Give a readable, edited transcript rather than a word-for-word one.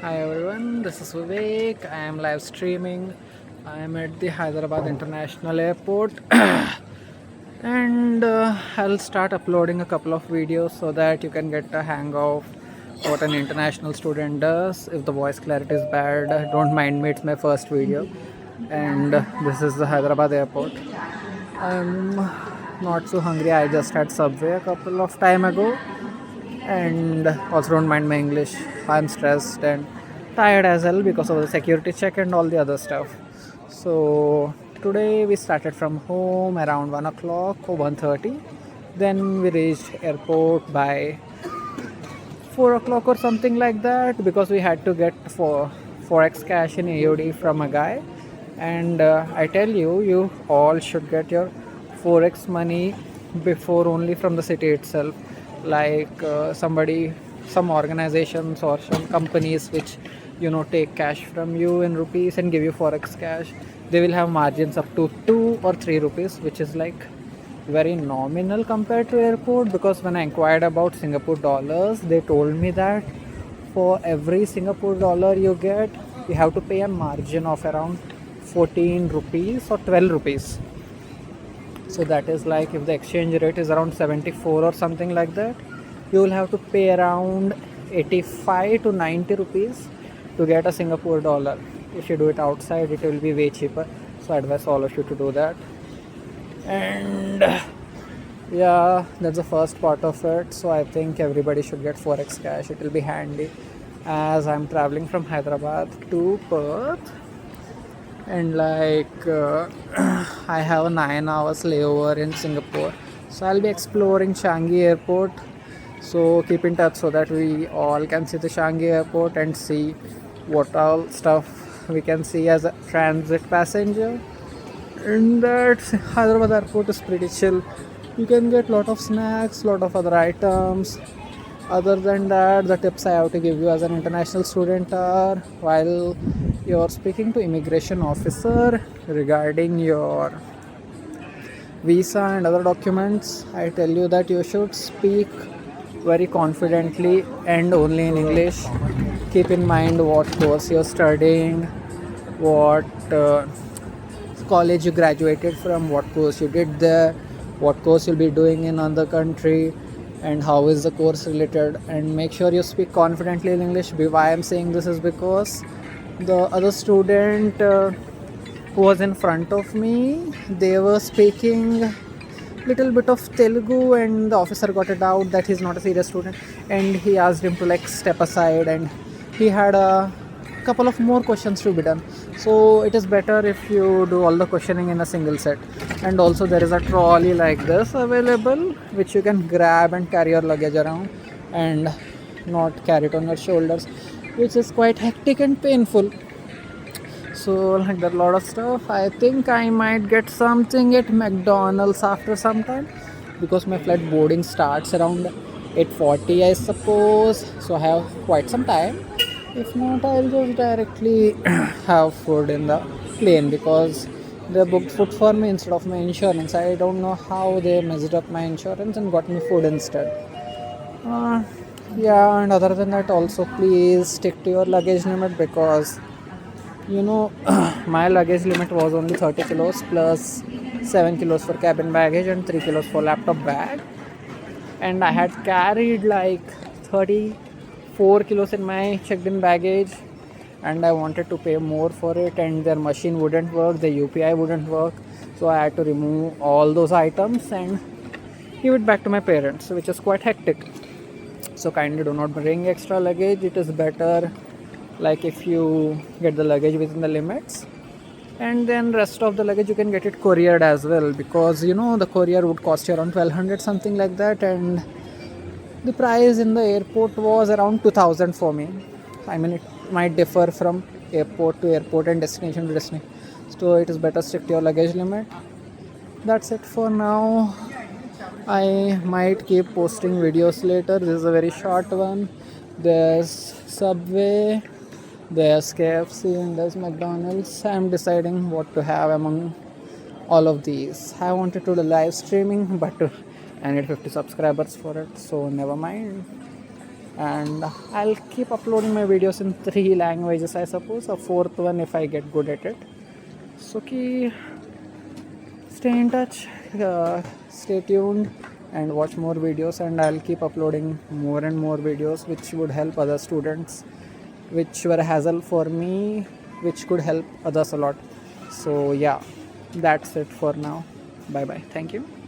Hi everyone, this is Vivek. I am live streaming. I am at the Hyderabad International Airport and I'll start uploading a couple of videos so that you can get a hang of what an international student does. If the voice clarity is bad, don't mind me, it's my first video. And this is the Hyderabad Airport. I'm not so hungry, I just had Subway a couple of time ago, and also don't mind my English. I'm stressed and tired as well because of the security check and all the other stuff. So today we started from home around 1 o'clock or 1:30. Then we reached airport by 4 o'clock or something like that because we had to get for forex cash in AUD from a guy. And I tell you, you all should get your forex money before only from the city itself, like some organizations or some companies which take cash from you in rupees and give you forex cash. They will have margins up to 2 or 3 rupees, which is like very nominal compared to airport. Because when I inquired about Singapore dollars, they told me that for every Singapore dollar you get, you have to pay a margin of around 14 rupees or 12 rupees. So that is like, if the exchange rate is around 74 or something like that, you will have to pay around 85 to 90 rupees to get a Singapore dollar. If you do it outside, it will be way cheaper. So I advise all of you to do that. And yeah, that's the first part of it. So I think everybody should get forex cash. It will be handy as I'm traveling from Hyderabad to Perth, and I have a 9 hours layover in Singapore. So I'll be exploring Changi Airport. So keep in touch so that we all can see the Changi Airport and see what all stuff we can see as a transit passenger. And that Hyderabad Airport is pretty chill. You can get lot of snacks, lot of other items. Other than that, the tips I have to give you as an international student are, while you're speaking to immigration officer regarding your visa and other documents, I tell you that you should speak very confidently and only in English. Keep in mind what course you're studying, what college you graduated from, what course you did there, what course you'll be doing in another country, and how is the course related. And make sure you speak confidently in English. Why I'm saying this is because the other student who was in front of me, they were speaking little bit of Telugu, and the officer got it out that he's not a serious student, and he asked him to like step aside, and he had a couple of more questions to be done. So it is better if you do all the questioning in a single set. And also there is a trolley like this available which you can grab and carry your luggage around and not carry it on your shoulders, which is quite hectic and painful. So like that, lot of stuff. I think I might get something at McDonald's after some time because my flight boarding starts around 8:40, I suppose. So I have quite some time. If not, I'll just directly have food in the plane because they booked food for me instead of my insurance. I don't know how they messed up my insurance and got me food instead. Uh, yeah, and other than that, also please stick to your luggage limit because my luggage limit was only 30 kilos plus 7 kilos for cabin baggage and 3 kilos for laptop bag. And I had carried like 34 kilos in my checked in baggage, and I wanted to pay more for it, and their machine wouldn't work, the UPI wouldn't work. So I had to remove all those items and give it back to my parents, which is quite hectic. So kindly do not bring extra luggage. It is better like if you get the luggage within the limits, and then rest of the luggage you can get it couriered as well, because the courier would cost you around 1200 something like that, and the price in the airport was around 2000 for me. I mean, it might differ from airport to airport and destination to destination, so it is better stick to your luggage limit. That's it for now. I might keep posting videos later. This is a very short one. There's Subway, there's KFC, and there's McDonald's. I'm deciding what to have among all of these. I wanted to do live streaming, but I need 50 subscribers for it, so never mind. and I'll keep uploading my videos in 3 languages, I suppose, a fourth one if I get good at it. So stay in touch, stay tuned, and watch more videos, and I'll keep uploading more and more videos which would help other students, which were a hassle for me, which could help others a lot. So yeah, that's it for now. Bye bye, thank you.